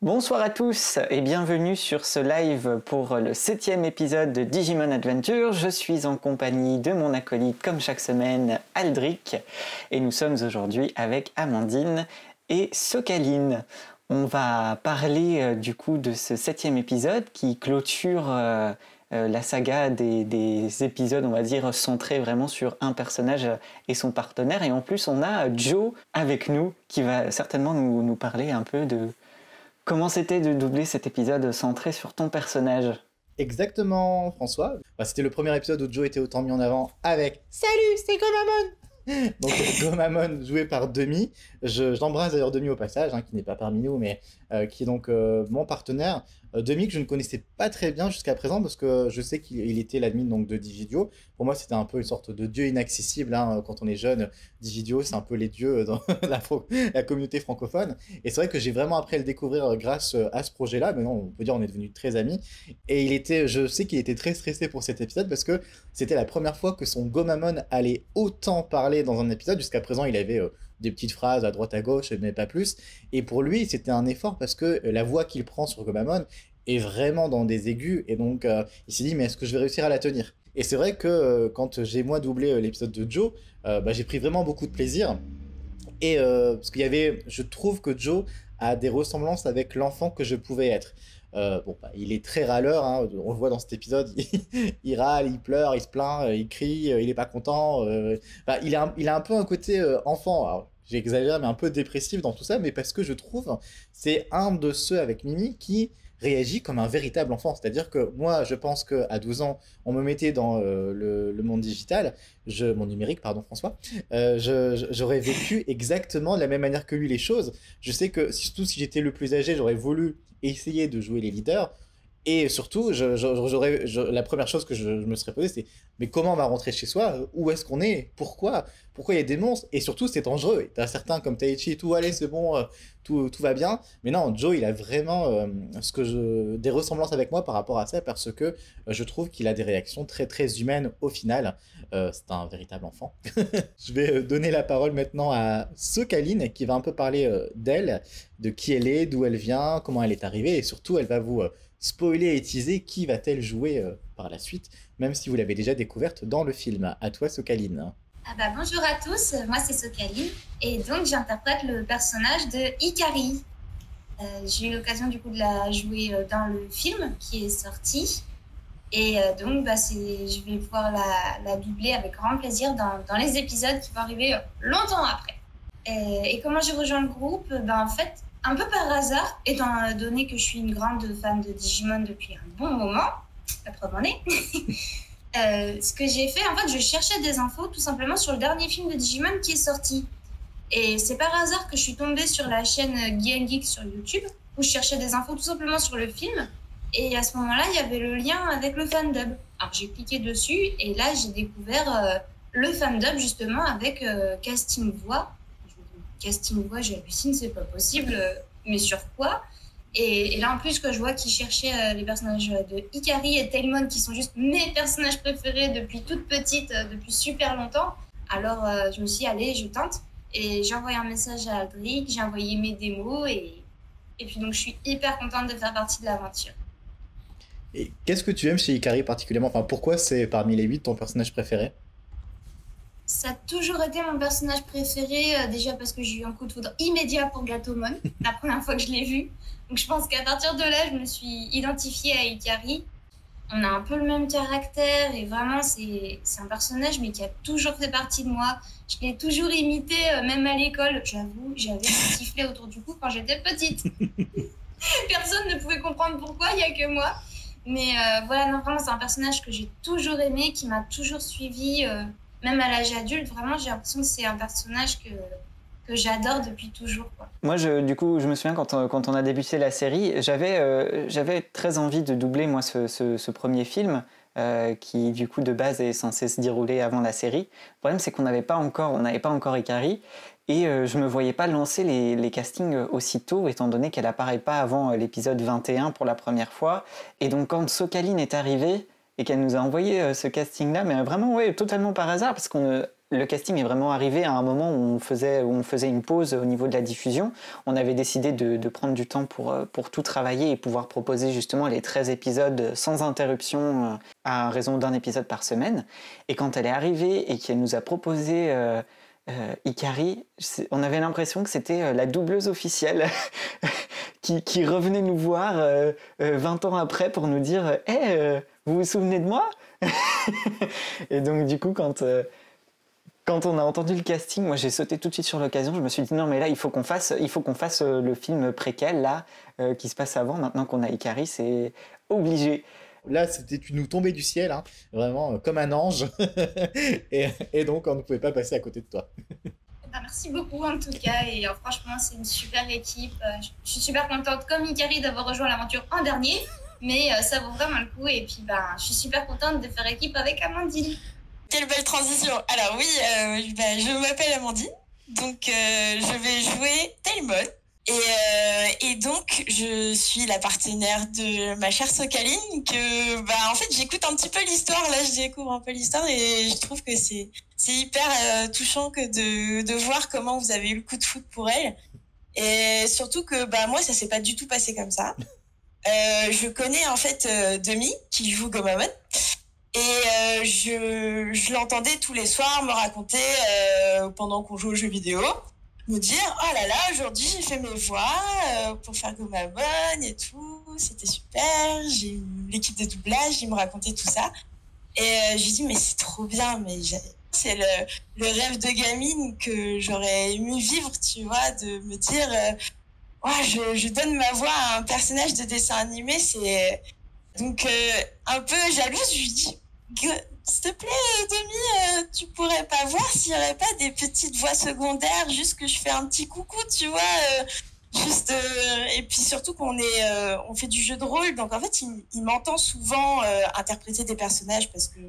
Bonsoir à tous et bienvenue sur ce live pour le 7e épisode de Digimon Adventure. Je suis en compagnie de mon acolyte comme chaque semaine, Aldric, et nous sommes aujourd'hui avec Amandine et Socaline. On va parler du coup de ce 7e épisode qui clôture la saga des épisodes, on va dire, centrés vraiment sur un personnage et son partenaire. Et en plus, on a Joe avec nous qui va certainement nous parler un peu de comment c'était de doubler cet épisode centré sur ton personnage. Exactement, François. C'était le premier épisode où Joe était autant mis en avant avec « Salut, c'est Gomamon !» Donc Gomamon joué par Demi. J'embrasse d'ailleurs Demi au passage, qui n'est pas parmi nous, mais qui est donc mon partenaire. Demi que je ne connaissais pas très bien jusqu'à présent parce que je sais qu'il était l'admin donc, de Dividio. Pour moi, c'était un peu une sorte de dieu inaccessible. Quand on est jeune, Dividio, c'est un peu les dieux dans la communauté francophone. Et c'est vrai que j'ai vraiment appris à le découvrir grâce à ce projet-là. Maintenant, on peut dire on est devenus très amis. Et je sais qu'il était très stressé pour cet épisode parce que c'était la première fois que son Gomamon allait autant parler dans un épisode. Jusqu'à présent, il avait des petites phrases à droite à gauche, mais pas plus. Et pour lui, c'était un effort parce que la voix qu'il prend sur Gomamon est vraiment dans des aigus. Et donc, il s'est dit, mais est-ce que je vais réussir à la tenir ? Et c'est vrai que quand j'ai moi doublé l'épisode de Joe, j'ai pris vraiment beaucoup de plaisir. Et parce qu'il y avait, je trouve que Joe a des ressemblances avec l'enfant que je pouvais être. Il est très râleur, on le voit dans cet épisode, il râle, il pleure, il se plaint, il crie, il est pas content. Il a un peu un côté enfant, alors, j'exagère, mais un peu dépressif dans tout ça, mais parce que je trouve c'est un de ceux avec Mimi qui réagit comme un véritable enfant. C'est-à-dire que moi, je pense qu'à 12 ans, on me mettait dans le monde digital, mon numérique, pardon François, j'aurais vécu exactement de la même manière que lui les choses. Je sais que, surtout si j'étais le plus âgé, j'aurais voulu essayer de jouer les leaders. Et surtout, la première chose que je me serais posée, c'est mais comment on va rentrer chez soi? Où est-ce qu'on est? Pourquoi il y a des monstres? Et surtout, c'est dangereux. T'as certains comme Taichi et tout, allez, c'est bon, tout va bien. Mais non, Joe, il a vraiment des ressemblances avec moi par rapport à ça, parce que je trouve qu'il a des réactions très très humaines au final. C'est un véritable enfant. Je vais donner la parole maintenant à Socaline, qui va un peu parler d'elle, de qui elle est, d'où elle vient, comment elle est arrivée, et surtout, elle va vous spoiler et teaser qui va-t-elle jouer par la suite, même si vous l'avez déjà découverte dans le film. À toi, Socaline. Bonjour à tous, moi c'est Socaline, et donc j'interprète le personnage de Hikari. J'ai eu l'occasion du coup de la jouer dans le film qui est sorti, et donc je vais pouvoir la doubler avec grand plaisir dans les épisodes qui vont arriver longtemps après. Et comment j'ai rejoint le groupe? En fait, un peu par hasard, étant donné que je suis une grande fan de Digimon depuis un bon moment, la preuve en est. Ce que j'ai fait, en fait, je cherchais des infos tout simplement sur le dernier film de Digimon qui est sorti. Et c'est par hasard que je suis tombée sur la chaîne Guy & Geek sur YouTube, où je cherchais des infos tout simplement sur le film. Et à ce moment-là, il y avait le lien avec le fandub. Alors j'ai cliqué dessus et là, j'ai découvert le fandub justement avec casting voix. Casting voix, j'ai halluciné, c'est pas possible, mais sur quoi? Et là, en plus, que je vois qu'ils cherchaient les personnages de Hikari et Tailmon, qui sont juste mes personnages préférés depuis toute petite, depuis super longtemps. Alors, je me suis dit, allez, je tente. Et j'ai envoyé un message à Aldric, j'ai envoyé mes démos, et puis donc, je suis hyper contente de faire partie de l'aventure. Et qu'est-ce que tu aimes chez Hikari particulièrement? Enfin, pourquoi c'est parmi les 8 ton personnage préféré? Ça a toujours été mon personnage préféré, déjà parce que j'ai eu un coup de foudre immédiat pour Gatomon, la première fois que je l'ai vu. Donc je pense qu'à partir de là, je me suis identifiée à Hikari. On a un peu le même caractère et vraiment, c'est un personnage mais qui a toujours fait partie de moi. Je l'ai toujours imité, même à l'école. J'avoue, j'avais un sifflet autour du cou quand j'étais petite. Personne ne pouvait comprendre pourquoi, il n'y a que moi. Mais voilà, non, vraiment, c'est un personnage que j'ai toujours aimé, qui m'a toujours suivie. Même à l'âge adulte, vraiment, j'ai l'impression que c'est un personnage que j'adore depuis toujours, quoi. Moi, du coup, je me souviens quand on a débuté la série, j'avais très envie de doubler moi ce premier film qui, du coup, de base est censé se dérouler avant la série. Le problème, c'est qu'on n'avait pas encore Hikari et je me voyais pas lancer les castings aussitôt, étant donné qu'elle apparaît pas avant l'épisode 21 pour la première fois. Et donc, quand Socaline est arrivée et qu'elle nous a envoyé ce casting-là, mais vraiment, ouais, totalement par hasard, parce qu'on le casting est vraiment arrivé à un moment où on faisait une pause au niveau de la diffusion. On avait décidé de prendre du temps pour tout travailler et pouvoir proposer justement les 13 épisodes sans interruption à raison d'un épisode par semaine. Et quand elle est arrivée et qu'elle nous a proposé Hikari, on avait l'impression que c'était la doubleuse officielle qui revenait nous voir 20 ans après pour nous dire « Hey, vous vous souvenez de moi ?» Et donc du coup, quand on a entendu le casting, moi j'ai sauté tout de suite sur l'occasion. Je me suis dit non mais là il faut qu'on fasse le film préquel là qui se passe avant. Maintenant qu'on a Hikari, c'est obligé. Là, tu nous tombais du ciel, hein, vraiment comme un ange. et donc, on ne pouvait pas passer à côté de toi. Merci beaucoup en tout cas. Et franchement, c'est une super équipe. Je suis super contente, comme Hikari, d'avoir rejoint l'aventure en dernier. Mais ça vaut vraiment le coup. Et puis, je suis super contente de faire équipe avec Amandine. Quelle belle transition. Alors oui, je m'appelle Amandine. Donc, je vais jouer Tailmon. Et donc, je suis la partenaire de ma chère Socaline, que, en fait, j'écoute un petit peu l'histoire, là, je découvre un peu l'histoire, et je trouve que c'est hyper touchant que de voir comment vous avez eu le coup de foudre pour elle. Et surtout que, moi, ça s'est pas du tout passé comme ça. Je connais, en fait, Demi, qui joue Gomamon, et je l'entendais tous les soirs me raconter, pendant qu'on joue aux jeux vidéo, me dire oh là là, aujourd'hui j'ai fait mes voix pour faire Gomamon et tout, c'était super, j'ai eu l'équipe de doublage, ils me racontaient tout ça et je lui dis mais c'est trop bien, mais c'est le rêve de gamine que j'aurais aimé vivre, tu vois, de me dire je donne ma voix à un personnage de dessin animé, c'est donc un peu jalouse. Je lui dis s'il te plaît, Demi, tu pourrais pas voir s'il y aurait pas des petites voix secondaires, juste que je fais un petit coucou, tu vois, et puis surtout qu'on on fait du jeu de rôle, donc en fait il m'entend souvent interpréter des personnages parce que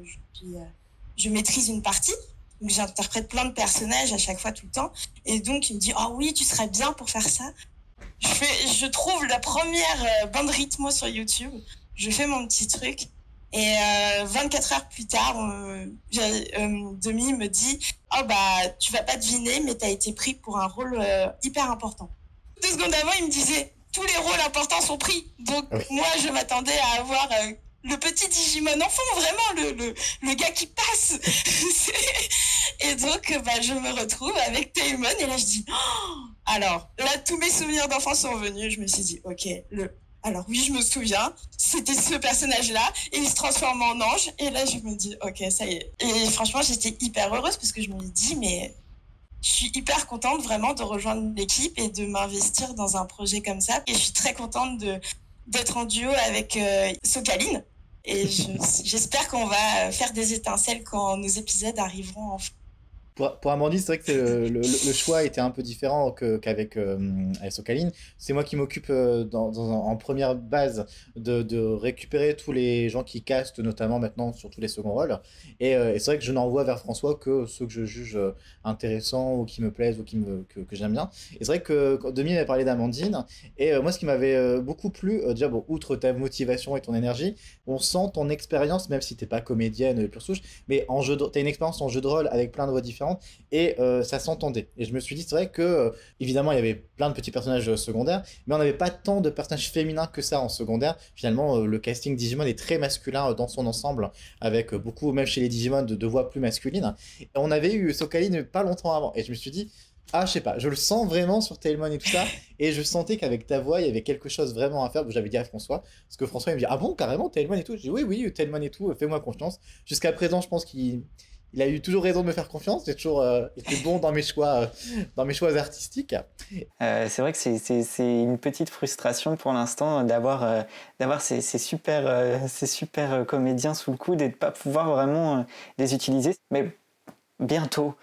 je maîtrise une partie, donc j'interprète plein de personnages à chaque fois, tout le temps, et donc il me dit oh oui, tu serais bien pour faire ça. Je trouve la première bande rythmo sur YouTube, je fais mon petit truc. Et 24 heures plus tard, Demi me dit « Oh tu vas pas deviner, mais t'as été pris pour un rôle hyper important. » 2 secondes avant, il me disait « Tous les rôles importants sont pris. » Donc moi, je m'attendais à avoir le petit Digimon enfant, vraiment, le gars qui passe. Et donc, je me retrouve avec Tailmon, et là, je dis oh !» Alors, là, tous mes souvenirs d'enfance sont venus. Je me suis dit « Ok, alors oui, je me souviens, c'était ce personnage-là, et il se transforme en ange, et là je me dis, ok, ça y est. Et franchement, j'étais hyper heureuse, parce que je me dis, mais je suis hyper contente vraiment de rejoindre l'équipe et de m'investir dans un projet comme ça. Et je suis très contente d'être en duo avec Socaline, et j'espère qu'on va faire des étincelles quand nos épisodes arriveront enfin. Pour Amandine, c'est vrai que le choix était un peu différent qu'avec Socaline. C'est moi qui m'occupe en première base de récupérer tous les gens qui castent, notamment maintenant sur tous les seconds rôles. Et c'est vrai que je n'envoie vers François que ceux que je juge intéressants ou qui me plaisent ou que j'aime bien. Et c'est vrai que Demi m'avait parlé d'Amandine. Et moi, ce qui m'avait beaucoup plu, déjà, outre ta motivation et ton énergie, on sent ton expérience, même si t'es pas comédienne pure souche, mais t'as une expérience en jeu de rôle avec plein de voix différentes. Et ça s'entendait. Et je me suis dit, c'est vrai que, évidemment, il y avait plein de petits personnages secondaires, mais on n'avait pas tant de personnages féminins que ça en secondaire. Finalement, le casting Digimon est très masculin dans son ensemble, avec beaucoup, même chez les Digimon, de voix plus masculines. Et on avait eu Socaline pas longtemps avant. Et je me suis dit, je sais pas, je le sens vraiment sur Tailmon et tout ça, et je sentais qu'avec ta voix, il y avait quelque chose vraiment à faire. J'avais dit à François, parce que François il me dit, ah bon, carrément, Tailmon et tout. Je dis, oui, Tailmon et tout, fais-moi confiance. Jusqu'à présent, je pense qu'il a eu toujours raison de me faire confiance. J'ai toujours été bon dans mes choix artistiques. C'est vrai que c'est une petite frustration pour l'instant d'avoir ces super comédiens sous le coude et de ne pas pouvoir vraiment les utiliser. Mais bientôt,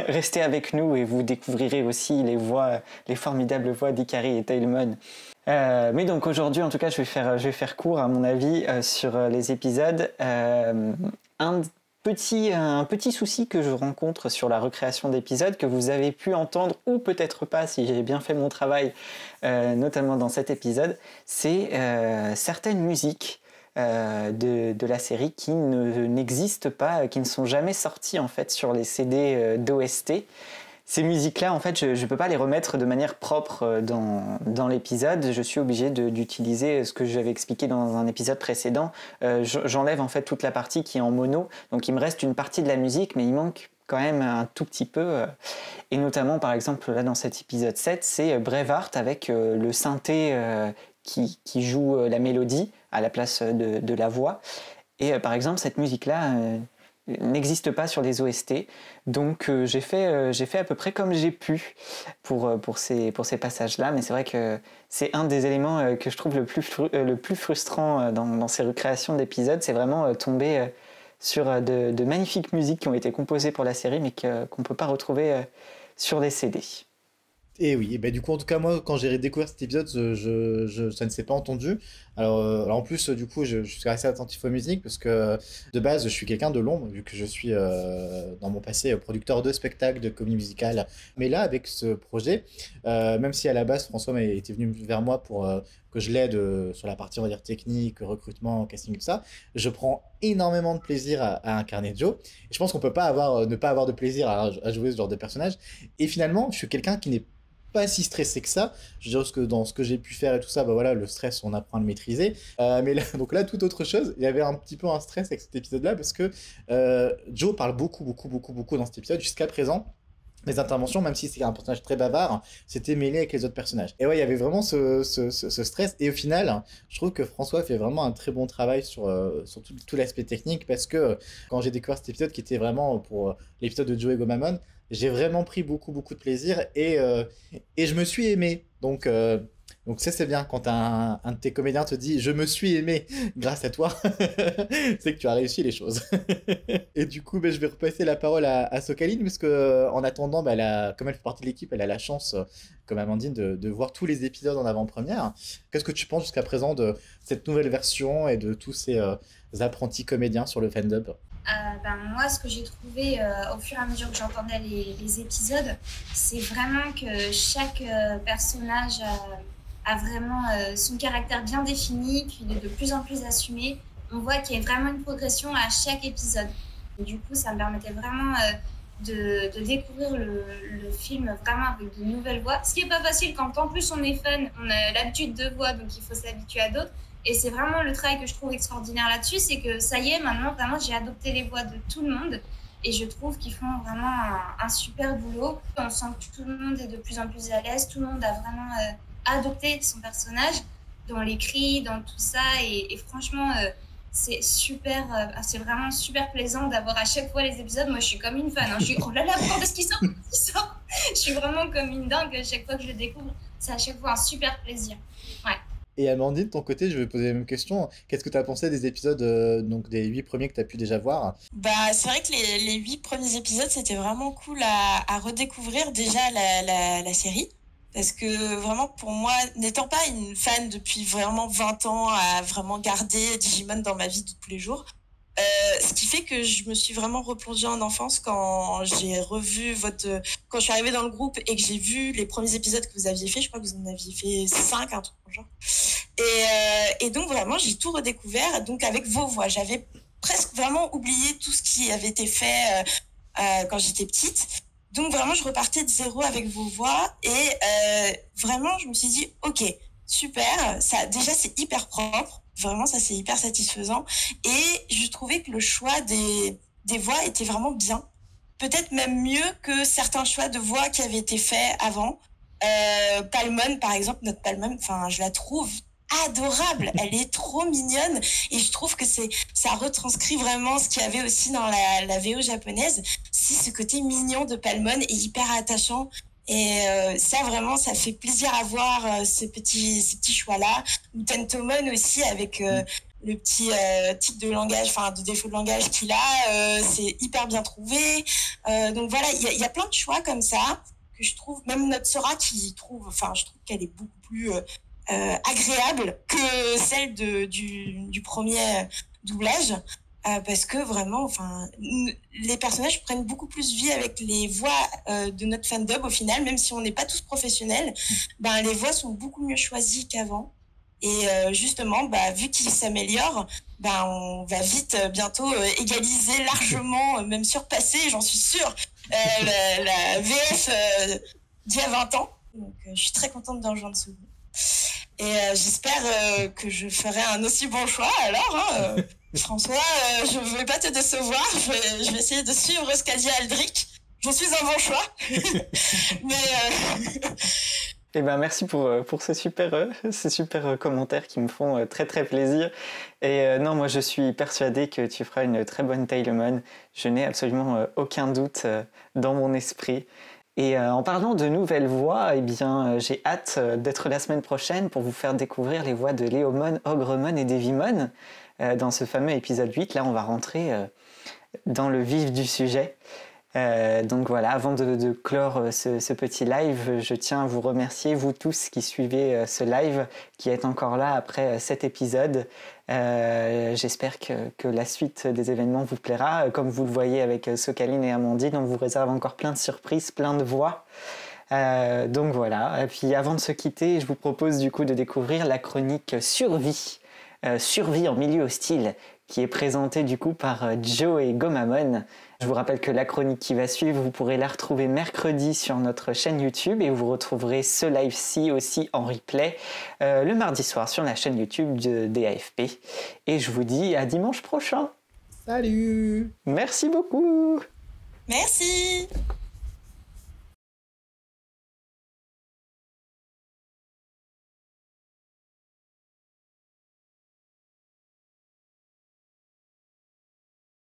restez avec nous et vous découvrirez aussi les formidables voix d'Hikari et Tailmon. Mais donc aujourd'hui, en tout cas, je vais faire court à mon avis sur les épisodes. Un petit souci que je rencontre sur la recréation d'épisodes, que vous avez pu entendre ou peut-être pas si j'ai bien fait mon travail, notamment dans cet épisode, c'est certaines musiques de la série qui n'existent pas, qui ne sont jamais sorties en fait sur les CD d'OST. Ces musiques-là, en fait, je ne peux pas les remettre de manière propre dans l'épisode. Je suis obligé d'utiliser ce que j'avais expliqué dans un épisode précédent. J'enlève en fait toute la partie qui est en mono. Donc il me reste une partie de la musique, mais il manque quand même un tout petit peu. Et notamment, par exemple, là dans cet épisode 7, c'est Braveheart avec le synthé qui joue la mélodie à la place de la voix. Et par exemple, cette musique-là n'existe pas sur les OST, donc j'ai fait à peu près comme j'ai pu pour ces passages-là, mais c'est vrai que c'est un des éléments que je trouve le plus frustrant dans ces recréations d'épisodes, c'est vraiment tomber sur de magnifiques musiques qui ont été composées pour la série, mais qu'on ne peut pas retrouver sur les CD. Et oui, et ben du coup, en tout cas, moi, quand j'ai découvert cet épisode, ça ne s'est pas entendu. Alors en plus, du coup, je suis assez attentif aux musiques parce que de base, je suis quelqu'un de l'ombre, vu que je suis dans mon passé producteur de spectacles, de comédie musicale. Mais là, avec ce projet, même si à la base, François était venu vers moi pour que je l'aide sur la partie, on va dire, technique, recrutement, casting, tout ça, je prends énormément de plaisir à incarner Joe. Et je pense qu'on peut pas ne pas avoir de plaisir à jouer ce genre de personnage. Et finalement, je suis quelqu'un qui n'est pas si stressé que ça. Je dirais que dans ce que j'ai pu faire et tout ça, bah voilà, le stress, on apprend à le maîtriser. Mais là, donc là, toute autre chose, il y avait un petit peu un stress avec cet épisode-là parce que Joe parle beaucoup dans cet épisode jusqu'à présent. Les interventions, même si c'est un personnage très bavard, c'était mêlé avec les autres personnages. Et ouais, il y avait vraiment ce stress. Et au final, je trouve que François fait vraiment un très bon travail sur tout l'aspect technique parce que quand j'ai découvert cet épisode qui était vraiment pour l'épisode de Joe et Gomamon, j'ai vraiment pris beaucoup de plaisir et je me suis aimé. Donc ça, c'est bien quand un de tes comédiens te dit « Je me suis aimé grâce à toi », c'est que tu as réussi les choses. Et du coup, je vais repasser la parole à Socaline parce qu'en attendant, comme elle fait partie de l'équipe, elle a la chance, comme Amandine, de voir tous les épisodes en avant-première. Qu'est-ce que tu penses jusqu'à présent de cette nouvelle version et de tous ces apprentis comédiens sur le fandom ? Moi, ce que j'ai trouvé au fur et à mesure que j'entendais les épisodes, c'est vraiment que chaque personnage a vraiment son caractère bien défini, qu'il est de plus en plus assumé. On voit qu'il y a vraiment une progression à chaque épisode. Et du coup, ça me permettait vraiment de découvrir le film vraiment avec de nouvelles voix. Ce qui n'est pas facile quand en plus on est fan, on a l'habitude de voix, donc il faut s'habituer à d'autres. Et c'est vraiment le travail que je trouve extraordinaire là-dessus, c'est que ça y est, maintenant, vraiment, j'ai adopté les voix de tout le monde. Et je trouve qu'ils font vraiment un super boulot. On sent que tout le monde est de plus en plus à l'aise. Tout le monde a vraiment adopté son personnage dans les cris, dans tout ça. Et franchement, c'est super, c'est vraiment super plaisant d'avoir à chaque fois les épisodes. Moi, je suis comme une fan. Je suis, oh là là, quand est-ce qu'il sort ? Je suis vraiment comme une dingue. Chaque fois que je le découvre, c'est à chaque fois un super plaisir. Ouais. Et Amandine, de ton côté, je vais poser la même question. Qu'est-ce que tu as pensé des épisodes, donc des 8 premiers que tu as pu déjà voir ? C'est vrai que les 8 premiers épisodes, c'était vraiment cool à redécouvrir déjà la série. Parce que vraiment, pour moi, n'étant pas une fan depuis vraiment 20 ans à vraiment garder Digimon dans ma vie de tous les jours, ce qui fait que je me suis vraiment replongée en enfance quand j'ai revu quand je suis arrivée dans le groupe et que j'ai vu les premiers épisodes que vous aviez fait. Je crois que vous en aviez fait 5, un truc genre. Et donc vraiment, j'ai tout redécouvert. Donc avec vos voix, j'avais presque vraiment oublié tout ce qui avait été fait quand j'étais petite. Donc vraiment, je repartais de zéro avec vos voix et vraiment, je me suis dit, ok, super. Ça, déjà, c'est hyper propre. Vraiment, ça, c'est hyper satisfaisant. Et je trouvais que le choix des voix était vraiment bien. Peut-être même mieux que certains choix de voix qui avaient été faits avant. Palmon, par exemple, notre Palmon, je la trouve adorable. Elle est trop mignonne. Et je trouve que ça retranscrit vraiment ce qu'il y avait aussi dans la VO japonaise. C'est ce côté mignon de Palmon et hyper attachant. Et ça, vraiment, ça fait plaisir à voir ces petits choix-là. Ou Tentomon aussi, avec le petit type de langage, de défaut de langage qu'il a. C'est hyper bien trouvé. Donc voilà, il y a plein de choix comme ça que je trouve, même notre Sora je trouve qu'elle est beaucoup plus agréable que celle du premier doublage. Parce que vraiment, les personnages prennent beaucoup plus vie avec les voix de notre fandom au final, même si on n'est pas tous professionnels, les voix sont beaucoup mieux choisies qu'avant. Et justement, vu qu'il s'améliore, on va vite bientôt égaliser largement, même surpasser, j'en suis sûre, la VF d'il y a 20 ans. Donc je suis très contente de rejoindre ce groupe. Et j'espère que je ferai un aussi bon choix alors. François, je ne vais pas te décevoir, je vais essayer de suivre ce qu'a dit Aldric. J'en suis un bon choix. Mais... Eh ben merci pour ces super commentaires qui me font très très plaisir. Et non, moi je suis persuadée que tu feras une très bonne Tailmon. Je n'ai absolument aucun doute dans mon esprit. Et en parlant de nouvelles voix, eh bien j'ai hâte d'être la semaine prochaine pour vous faire découvrir les voix de Léomon, Ogremon et Devimon dans ce fameux épisode 8. Là on va rentrer dans le vif du sujet. Donc voilà, avant de clore ce petit live, je tiens à vous remercier, vous tous qui suivez ce live, qui êtes encore là après cet épisode. J'espère que la suite des événements vous plaira. Comme vous le voyez avec Socaline et Amandine, on vous réserve encore plein de surprises, plein de voix. Donc voilà, et puis avant de se quitter, je vous propose du coup de découvrir la chronique Survie, Survie en milieu hostile, qui est présentée du coup par Joe et Gomamon. Je vous rappelle que la chronique qui va suivre, vous pourrez la retrouver mercredi sur notre chaîne YouTube et vous retrouverez ce live-ci aussi en replay le mardi soir sur la chaîne YouTube des AFP. Et je vous dis à dimanche prochain. Salut! Merci beaucoup! Merci!